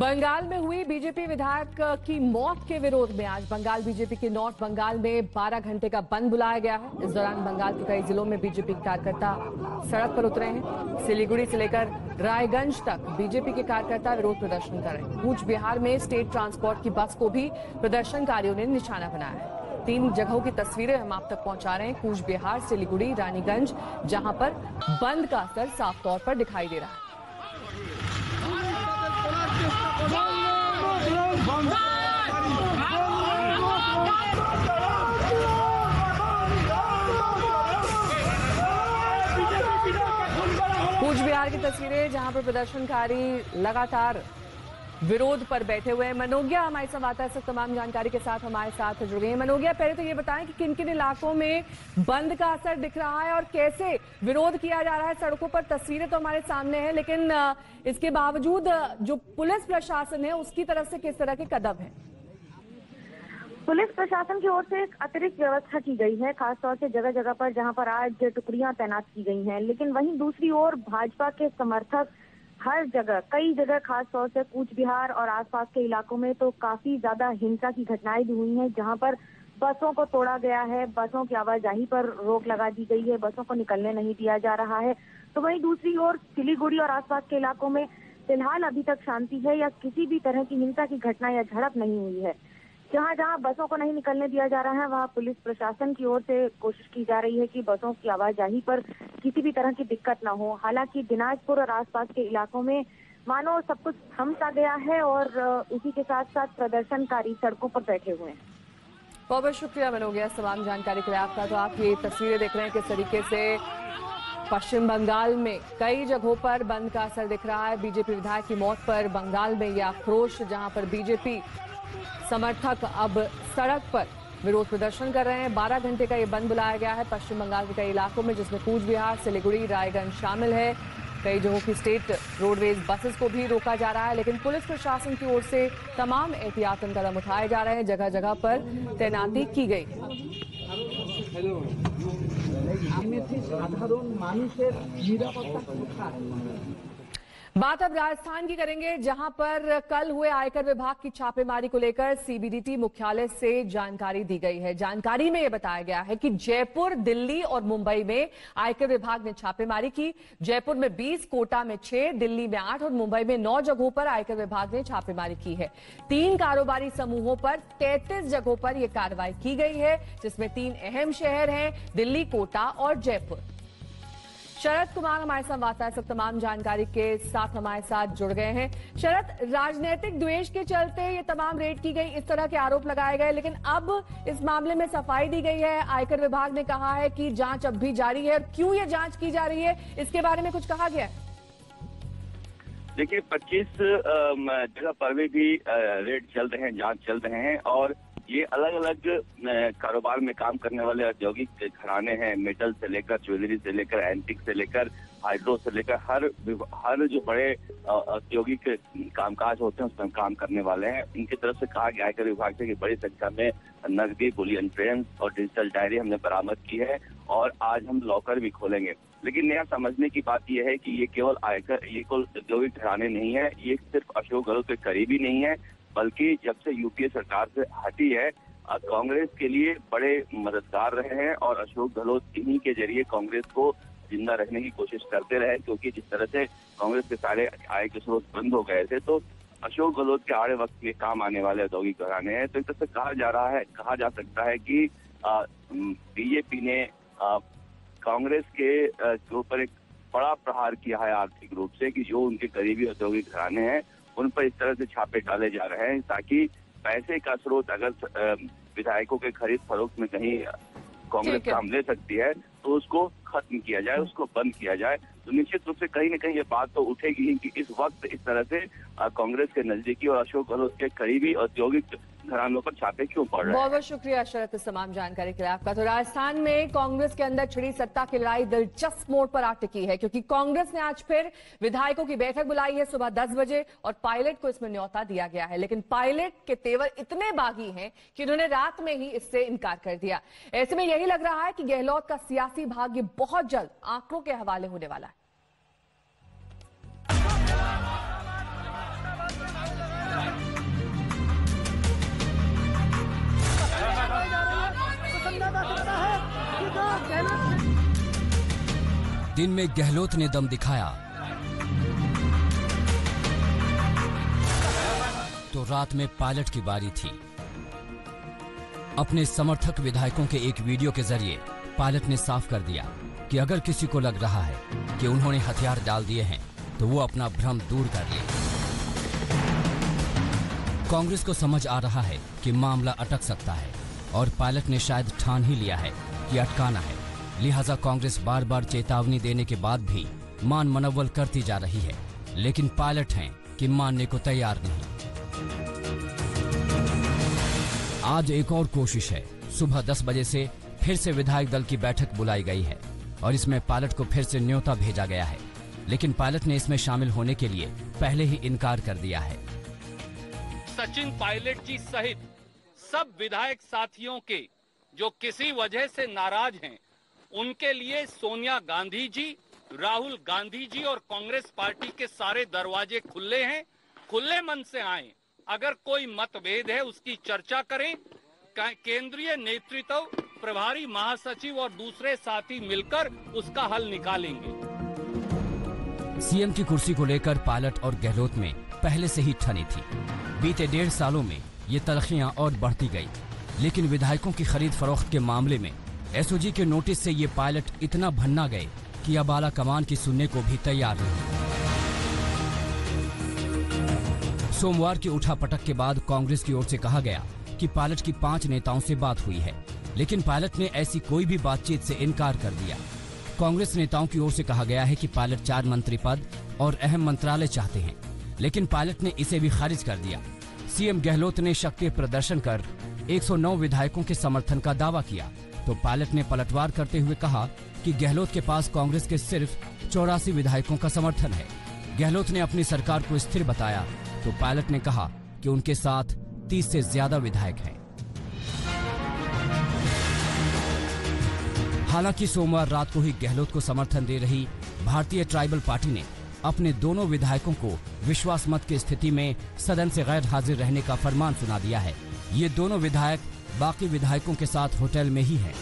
बंगाल में हुई बीजेपी विधायक की मौत के विरोध में आज बंगाल बीजेपी के नॉर्थ बंगाल में 12 घंटे का बंद बुलाया गया है। इस दौरान बंगाल के कई जिलों में बीजेपी कार्यकर्ता सड़क पर उतरे हैं। सिलीगुड़ी से लेकर रायगंज तक बीजेपी के कार्यकर्ता विरोध प्रदर्शन कर रहे हैं। कूच बिहार में स्टेट ट्रांसपोर्ट की बस को भी प्रदर्शनकारियों ने निशाना बनाया है। 3 जगहों की तस्वीरें हम आप तक पहुंचा रहे हैं। कूच बिहार, सिलीगुड़ी, रानीगंज, जहां पर बंद का असर साफ तौर पर दिखाई दे रहा है। कूच बिहार की तस्वीरें जहां पर प्रदर्शनकारी लगातार विरोध पर बैठे हुए हैं। मनोज्ञा हमारे संवाददाता से तमाम जानकारी के साथ हमारे साथ जुड़ गए हैं। मनोज्ञा, पहले तो ये बताएं कि किन किन इलाकों में बंद का असर दिख रहा है और कैसे विरोध किया जा रहा है। सड़कों पर तस्वीरें तो हमारे सामने हैं, लेकिन इसके बावजूद जो पुलिस प्रशासन है उसकी तरफ से किस तरह के कदम है? पुलिस प्रशासन की ओर से एक अतिरिक्त व्यवस्था की गई है, खासतौर से जगह जगह पर जहां पर आज टुकड़ियां तैनात की गई हैं। लेकिन वहीं दूसरी ओर भाजपा के समर्थक हर जगह, कई जगह, खासतौर से कूच बिहार और आसपास के इलाकों में तो काफी ज्यादा हिंसा की घटनाएं भी हुई हैं, जहां पर बसों को तोड़ा गया है, बसों की आवाजाही पर रोक लगा दी गई है, बसों को निकलने नहीं दिया जा रहा है। तो वहीं दूसरी ओर सिलीगुड़ी और आसपास के इलाकों में फिलहाल अभी तक शांति है या किसी भी तरह की हिंसा की घटना या झड़प नहीं हुई है। जहां जहां बसों को नहीं निकलने दिया जा रहा है वहां पुलिस प्रशासन की ओर से कोशिश की जा रही है कि बसों की आवाजाही पर किसी भी तरह की दिक्कत न हो। हालांकि दिनाजपुर और आसपास के इलाकों में मानो सब कुछ थम सा गया है और उसी के साथ साथ प्रदर्शनकारी सड़कों पर बैठे हुए हैं। बहुत बहुत शुक्रिया मनोज्ञा तमाम जानकारी के लिए आपका। तो आप ये तस्वीरें देख रहे हैं किस तरीके से पश्चिम बंगाल में कई जगहों पर बंद का असर दिख रहा है। बीजेपी विधायक की मौत पर बंगाल में यह आक्रोश, जहां पर बीजेपी समर्थक अब सड़क पर विरोध प्रदर्शन कर रहे हैं। 12 घंटे का ये बंद बुलाया गया है पश्चिम बंगाल के कई इलाकों में, जिसमें कूच बिहार, सिलीगुड़ी, रायगंज शामिल है। कई जगहों की स्टेट रोडवेज बसेस को भी रोका जा रहा है, लेकिन पुलिस प्रशासन की ओर से तमाम एहतियातन कदम उठाए जा रहे हैं। जगह जगह पर तैनाती की गई है। बात अब राजस्थान की करेंगे, जहां पर कल हुए आयकर विभाग की छापेमारी को लेकर सीबीडीटी मुख्यालय से जानकारी दी गई है। जानकारी में यह बताया गया है कि जयपुर, दिल्ली और मुंबई में आयकर विभाग ने छापेमारी की। जयपुर में 20, कोटा में 6, दिल्ली में 8 और मुंबई में 9 जगहों पर आयकर विभाग ने छापेमारी की है। 3 कारोबारी समूहों पर 33 जगहों पर यह कार्रवाई की गई है, जिसमें 3 अहम शहर हैं, दिल्ली, कोटा और जयपुर। शरद कुमार हमारे संवाददाता सब तमाम जानकारी के साथ हमारे साथ जुड़ गए हैं। शरद, राजनीतिक द्वेष के चलते ये तमाम रेड की गई, इस तरह के आरोप लगाए गए, लेकिन अब इस मामले में सफाई दी गई है। आयकर विभाग ने कहा है कि जांच अब भी जारी है। क्यों ये जांच की जा रही है, इसके बारे में कुछ कहा गया है? देखिए, 25 जगह पर भी रेड चल रहे हैं, जांच चल रहे हैं और ये अलग अलग कारोबार में काम करने वाले औद्योगिक घराने हैं। मेटल से लेकर ज्वेलरी से लेकर एंटिक से लेकर हाइड्रो से लेकर हर जो बड़े औद्योगिक कामकाज होते हैं उसमें काम करने वाले हैं। इनकी तरफ से कहा गया आयकर विभाग से कि बड़ी संख्या में नकदी, बुलियन ट्रेन और डिजिटल डायरी हमने बरामद की है और आज हम लॉकर भी खोलेंगे। लेकिन नया समझने की बात यह है कि ये केवल औद्योगिक घराने नहीं है, ये सिर्फ अशोक गहलोत के करीबी नहीं है, बल्कि जब से यूपीए सरकार से हटी है कांग्रेस के लिए बड़े मददगार रहे हैं और अशोक गहलोत इन्हीं के जरिए कांग्रेस को जिंदा रखने की कोशिश करते रहे। क्योंकि जिस तरह से कांग्रेस के सारे आय के स्रोत बंद हो गए थे, तो अशोक गहलोत के आड़े वक्त में काम आने वाले औद्योगिक घराने हैं। तो एक तरह से कहा जा सकता है कि बीजेपी ने कांग्रेस के ऊपर एक बड़ा प्रहार किया है आर्थिक रूप से, कि जो उनके करीबी औद्योगिक घराने हैं उन पर इस तरह से छापे डाले जा रहे हैं ताकि पैसे का स्रोत अगर विधायकों के खरीद फरोख्त में कहीं कांग्रेस काम ले सकती है तो उसको खत्म किया जाए, उसको बंद किया जाए। तो निश्चित रूप से कहीं न कहीं ये बात तो उठेगी ही कि इस वक्त इस तरह से कांग्रेस के नजदीकी और अशोक गहलोत के करीबी औद्योगिक घरानों पर छापे क्यों पड़ रहे हैं। बहुत बहुत शुक्रिया शरद इस तमाम जानकारी के लिए आपका। तो राजस्थान में कांग्रेस के अंदर छिड़ी सत्ता की लड़ाई दिलचस्प मोड़ पर आ टिकी है, क्योंकि कांग्रेस ने आज फिर विधायकों की बैठक बुलाई है सुबह 10 बजे और पायलट को इसमें न्योता दिया गया है। लेकिन पायलट के तेवर इतने बागी हैं कि उन्होंने रात में ही इससे इनकार कर दिया। ऐसे में यही लग रहा है कि गहलोत का सियासी भाग्य बहुत जल्द आंकड़ों के हवाले होने वाला है। दिन में गहलोत ने दम दिखाया तो रात में पायलट की बारी थी। अपने समर्थक विधायकों के एक वीडियो के जरिए पायलट ने साफ कर दिया कि अगर किसी को लग रहा है कि उन्होंने हथियार डाल दिए हैं तो वो अपना भ्रम दूर कर ले। कांग्रेस को समझ आ रहा है कि मामला अटक सकता है और पायलट ने शायद ठान ही लिया है कि अटकाना है। लिहाजा कांग्रेस बार बार चेतावनी देने के बाद भी मान मनव्वल करती जा रही है, लेकिन पायलट हैं कि मानने को तैयार नहीं। आज एक और कोशिश है। सुबह 10 बजे से फिर से विधायक दल की बैठक बुलाई गई है और इसमें पायलट को फिर से न्योता भेजा गया है, लेकिन पायलट ने इसमें शामिल होने के लिए पहले ही इनकार कर दिया है। सचिन पायलट जी सहित सब विधायक साथियों के जो किसी वजह से नाराज हैं, उनके लिए सोनिया गांधी जी, राहुल गांधी जी और कांग्रेस पार्टी के सारे दरवाजे खुले हैं। खुले मन से आए। अगर कोई मतभेद है उसकी चर्चा करें। केंद्रीय नेतृत्व, प्रभारी महासचिव और दूसरे साथी मिलकर उसका हल निकालेंगे। सीएम की कुर्सी को लेकर पायलट और गहलोत में पहले से ही ठनी थी। बीते 1.5 सालों में ये तलखियां और बढ़ती गई, लेकिन विधायकों की खरीद फरोख्त के मामले में एसओजी के नोटिस से ये पायलट इतना भन्ना गए कि अब आला कमान की सुनने को भी तैयार नहीं। सोमवार की उठापटक के बाद कांग्रेस की ओर से कहा गया कि पायलट की 5 नेताओं से बात हुई है, लेकिन पायलट ने ऐसी कोई भी बातचीत से इनकार कर दिया। कांग्रेस नेताओं की ओर से कहा गया है कि पायलट 4 मंत्री पद और अहम मंत्रालय चाहते हैं, लेकिन पायलट ने इसे भी खारिज कर दिया। सीएम गहलोत ने शक्ति प्रदर्शन कर 109 विधायकों के समर्थन का दावा किया, तो पायलट ने पलटवार करते हुए कहा कि गहलोत के पास कांग्रेस के सिर्फ 84 विधायकों का समर्थन है। गहलोत ने अपनी सरकार को स्थिर बताया, तो पायलट ने कहा कि उनके साथ 30 से ज्यादा विधायक हैं। हालांकि सोमवार रात को ही गहलोत को समर्थन दे रही भारतीय ट्राइबल पार्टी ने अपने दोनों विधायकों को विश्वास मत की स्थिति में सदन से गैर हाजिर रहने का फरमान सुना दिया है। ये दोनों विधायक बाकी विधायकों के साथ होटल में ही हैं।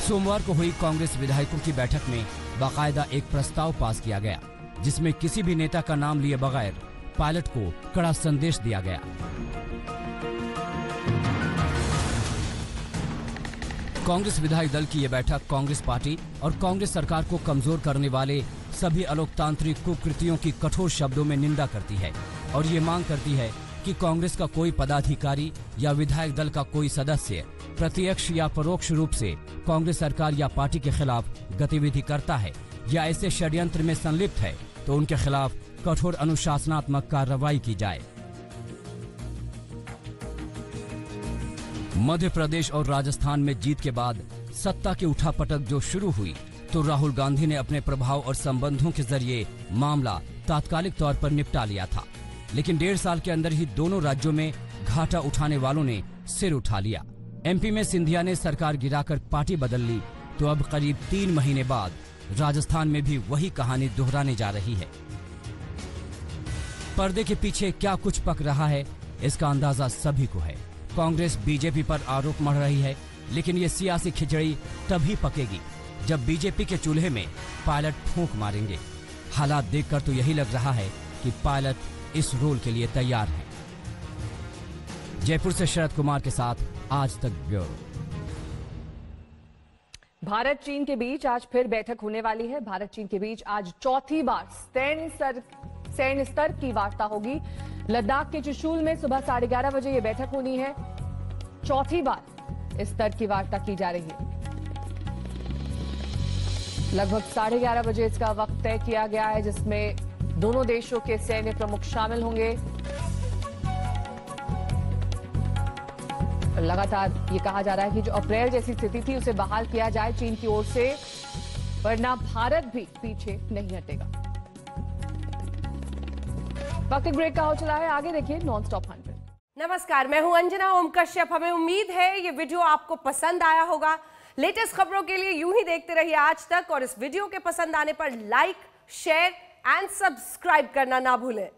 सोमवार को हुई कांग्रेस विधायकों की बैठक में बाकायदा एक प्रस्ताव पास किया गया, जिसमें किसी भी नेता का नाम लिए बगैर पायलट को कड़ा संदेश दिया गया। कांग्रेस विधायक दल की यह बैठक कांग्रेस पार्टी और कांग्रेस सरकार को कमजोर करने वाले सभी अलोकतांत्रिक कुकृतियों की कठोर शब्दों में निंदा करती है और ये मांग करती है कि कांग्रेस का कोई पदाधिकारी या विधायक दल का कोई सदस्य प्रत्यक्ष या परोक्ष रूप से कांग्रेस सरकार या पार्टी के खिलाफ गतिविधि करता है या ऐसे षड्यंत्र में संलिप्त है तो उनके खिलाफ कठोर अनुशासनात्मक कार्रवाई की जाए। मध्य प्रदेश और राजस्थान में जीत के बाद सत्ता की उठापटक जो शुरू हुई, तो राहुल गांधी ने अपने प्रभाव और संबंधों के जरिए मामला तात्कालिक तौर पर निपटा लिया था, लेकिन 1.5 साल के अंदर ही दोनों राज्यों में घाटा उठाने वालों ने सिर उठा लिया। एमपी में सिंधिया ने सरकार गिराकर पार्टी बदल ली, तो अब करीब 3 महीने बाद राजस्थान में भी वही कहानी दोहराने जा रही है। पर्दे के पीछे क्या कुछ पक रहा है, इसका अंदाजा सभी को है। कांग्रेस बीजेपी पर आरोप मढ़ रही है, लेकिन ये सियासी खिचड़ी तभी पकेगी जब बीजेपी के चूल्हे में पायलट फूंक मारेंगे। हालात देखकर तो यही लग रहा है कि पायलट इस रोल के लिए तैयार है। जयपुर से शरद कुमार के साथ आज तक ब्यूरो। भारत चीन के बीच आज फिर बैठक होने वाली है। भारत चीन के बीच आज चौथी बार सैन्य स्तर की वार्ता होगी। लद्दाख के चुशूल में सुबह 11:30 बजे ये बैठक होनी है। चौथी बार इस स्तर की वार्ता की जा रही है। लगभग 11:30 बजे इसका वक्त तय किया गया है, जिसमें दोनों देशों के सैन्य प्रमुख शामिल होंगे। लगातार ये कहा जा रहा है कि जो अप्रैल जैसी स्थिति थी उसे बहाल किया जाए चीन की ओर से, वरना भारत भी पीछे नहीं हटेगा। वक्त ब्रेक का हो चला है, आगे देखिए नॉन स्टॉप 100। नमस्कार, मैं हूं अंजना ओम कश्यप। हमें उम्मीद है ये वीडियो आपको पसंद आया होगा। लेटेस्ट खबरों के लिए यूं ही देखते रहिए आज तक, और इस वीडियो के पसंद आने पर लाइक, शेयर एंड सब्सक्राइब करना ना भूलें।